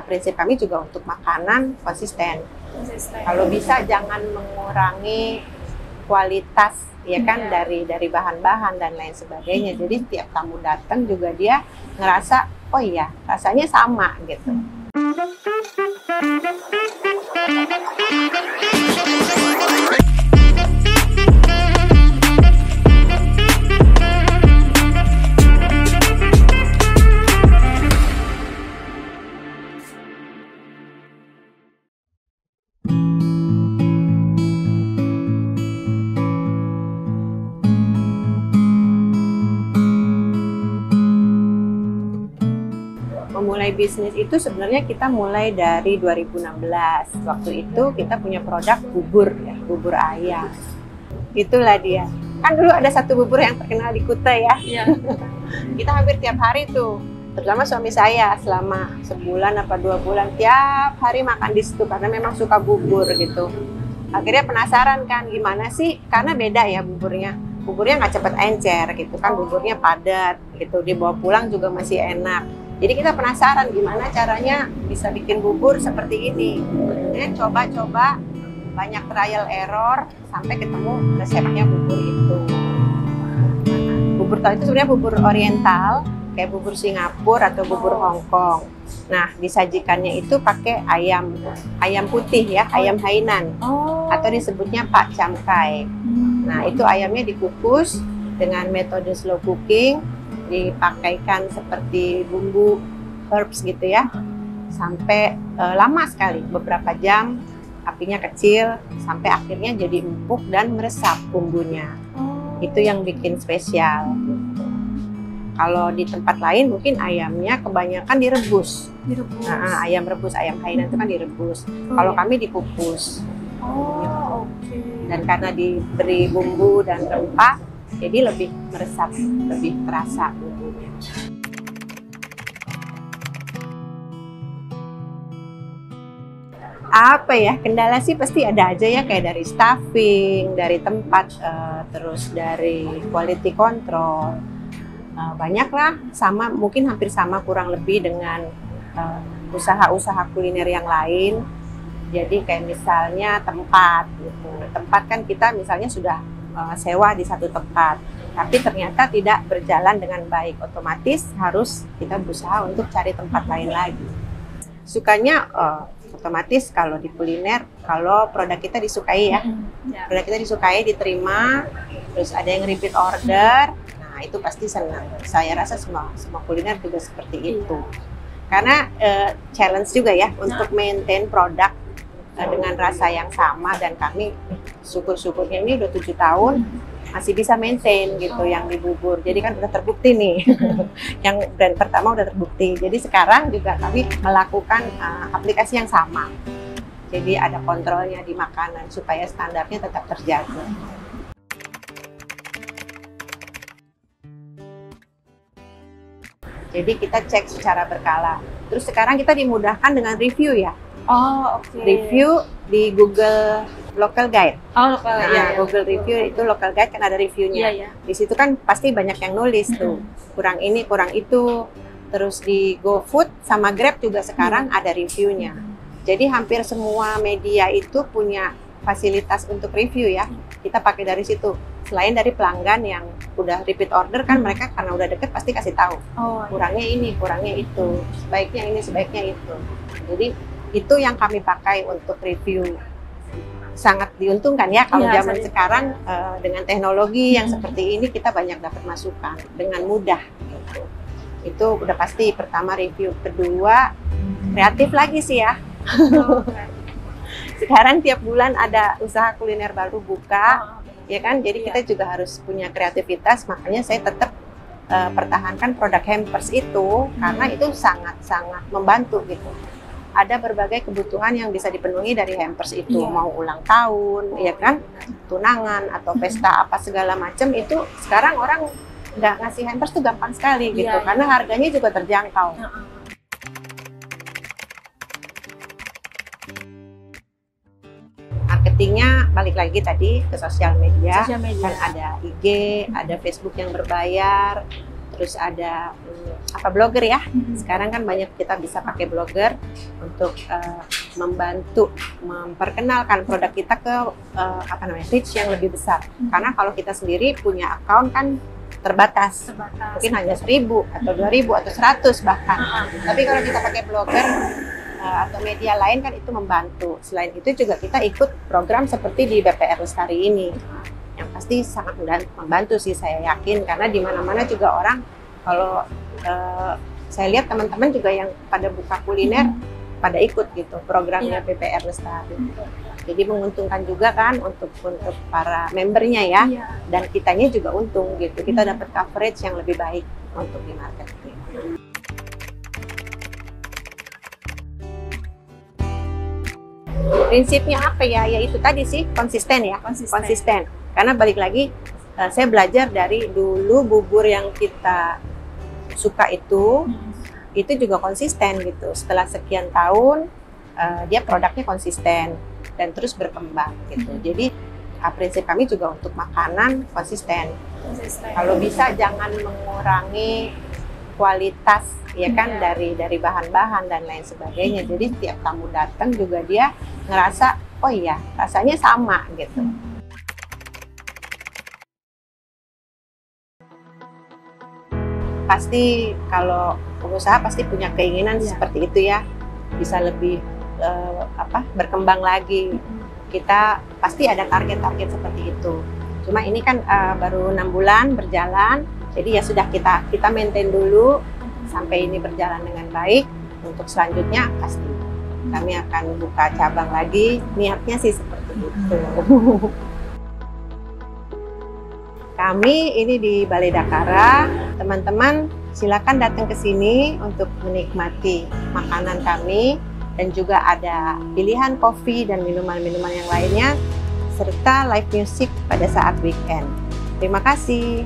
prinsip kami juga untuk makanan konsisten. Kalau bisa jangan mengurangi kualitas ya kan dari bahan-bahan dan lain sebagainya. Jadi tiap tamu datang juga dia ngerasa oh iya rasanya sama gitu. Memulai bisnis itu sebenarnya kita mulai dari 2016. Waktu itu kita punya produk bubur ya, bubur ayam. Itulah dia. Kan dulu ada satu bubur yang terkenal di Kuta ya. Iya. Kita hampir tiap hari tuh, terutama suami saya selama sebulan apa 2 bulan tiap hari makan di situ karena memang suka bubur gitu. Akhirnya penasaran kan gimana sih? Karena beda ya buburnya. Buburnya nggak cepet encer gitu kan, buburnya padat gitu. Dibawa pulang juga masih enak. Jadi kita penasaran gimana caranya bisa bikin bubur seperti ini. Jadi coba-coba banyak trial error sampai ketemu resepnya bubur itu. Bubur itu sebenarnya bubur oriental, kayak bubur Singapura atau bubur Hong Kong. Nah, disajikannya itu pakai ayam putih ya, ayam Hainan. Atau disebutnya Pak Cam Kai. Nah, itu ayamnya dikukus dengan metode slow cooking. Dipakaikan seperti bumbu herbs gitu ya sampai lama sekali, beberapa jam, apinya kecil sampai akhirnya jadi empuk dan meresap bumbunya. Itu yang bikin spesial gitu. Kalau di tempat lain mungkin ayamnya kebanyakan direbus. Nah, ayam rebus, ayam Hainan itu kan direbus. Kalau kami dikukus gitu. Dan karena diberi bumbu dan rempah jadi lebih meresap, lebih terasa bumbunya. Apa ya, kendala sih pasti ada aja ya, kayak dari staffing, dari tempat, terus dari quality control. Banyak lah, sama mungkin hampir sama kurang lebih dengan usaha-usaha kuliner yang lain. Jadi kayak misalnya tempat gitu. Tempat kan kita misalnya sudah sewa di satu tempat, tapi ternyata tidak berjalan dengan baik, otomatis harus kita berusaha untuk cari tempat lain lagi. Sukanya otomatis kalau di kuliner, kalau produk kita disukai ya, produk kita disukai, diterima, terus ada yang repeat order, nah itu pasti senang. Saya rasa semua kuliner juga seperti itu, karena challenge juga ya untuk maintain produk dengan rasa yang sama, dan kami syukur-syukurnya ini udah 7 tahun masih bisa maintain gitu yang di bubur. Jadi kan udah terbukti nih, yang brand pertama udah terbukti. Jadi sekarang juga kami melakukan aplikasi yang sama. Jadi ada kontrolnya di makanan supaya standarnya tetap terjaga. Jadi kita cek secara berkala. Terus sekarang kita dimudahkan dengan review ya. Review di Google Local Guide. Google Review itu Local Guide kan ada reviewnya. Di situ kan pasti banyak yang nulis tuh, kurang ini, kurang itu. Terus di GoFood sama Grab juga sekarang ada reviewnya. Jadi hampir semua media itu punya fasilitas untuk review ya. Kita pakai dari situ. Selain dari pelanggan yang udah repeat order kan, mereka karena udah deket pasti kasih tahu. Kurangnya ini, kurangnya itu, sebaiknya ini, sebaiknya itu. Jadi itu yang kami pakai untuk review. Sangat diuntungkan ya kalau zaman sekarang dengan teknologi yang seperti ini, kita banyak dapat masukan dengan mudah gitu. Itu udah pasti pertama review. Kedua kreatif lagi sih ya. Sekarang tiap bulan ada usaha kuliner baru buka, ya kan? Jadi kita juga harus punya kreativitas. Makanya saya tetap pertahankan produk hampers itu karena itu sangat-sangat membantu gitu. Ada berbagai kebutuhan yang bisa dipenuhi dari hampers itu, mau ulang tahun, ya kan, tunangan atau pesta apa segala macam itu sekarang orang nggak ngasih hampers tuh gampang sekali gitu, karena harganya juga terjangkau. Marketingnya balik lagi tadi ke sosial media. Kan ada IG, ada Facebook yang berbayar, terus ada blogger ya. Sekarang kan banyak kita bisa pakai blogger untuk membantu memperkenalkan produk kita ke reach yang lebih besar. Karena kalau kita sendiri punya account kan terbatas. Mungkin hanya 1.000 atau 2.000 atau 100 bahkan. Tapi kalau kita pakai blogger atau media lain kan itu membantu. Selain itu juga kita ikut program seperti di BPR Lestari ini, yang pasti sangat membantu sih, saya yakin, karena di mana-mana juga orang, kalau saya lihat teman-teman juga yang pada buka kuliner pada ikut gitu programnya BPR Lestari. Jadi menguntungkan juga kan untuk para membernya ya, dan kitanya juga untung gitu, kita dapat coverage yang lebih baik untuk di marketing. Prinsipnya apa ya? Ya itu tadi sih, konsisten ya, konsisten. Karena balik lagi, saya belajar dari dulu bubur yang kita suka itu juga konsisten gitu. Setelah sekian tahun, dia produknya konsisten dan terus berkembang gitu. Jadi prinsip kami juga untuk makanan konsisten. Kalau bisa jangan mengurangi kualitas ya kan, dari bahan-bahan dan lain sebagainya. Jadi setiap tamu datang juga dia ngerasa, oh iya rasanya sama gitu. Pasti kalau pengusaha pasti punya keinginan seperti itu ya, bisa lebih berkembang lagi. Kita pasti ada target-target seperti itu. Cuma ini kan baru 6 bulan berjalan, jadi ya sudah kita maintain dulu sampai ini berjalan dengan baik. Untuk selanjutnya pasti kami akan buka cabang lagi, niatnya sih seperti itu. Kami ini di Balai Dakara, teman-teman silakan datang ke sini untuk menikmati makanan kami, dan juga ada pilihan kopi dan minuman-minuman yang lainnya, serta live music pada saat weekend. Terima kasih.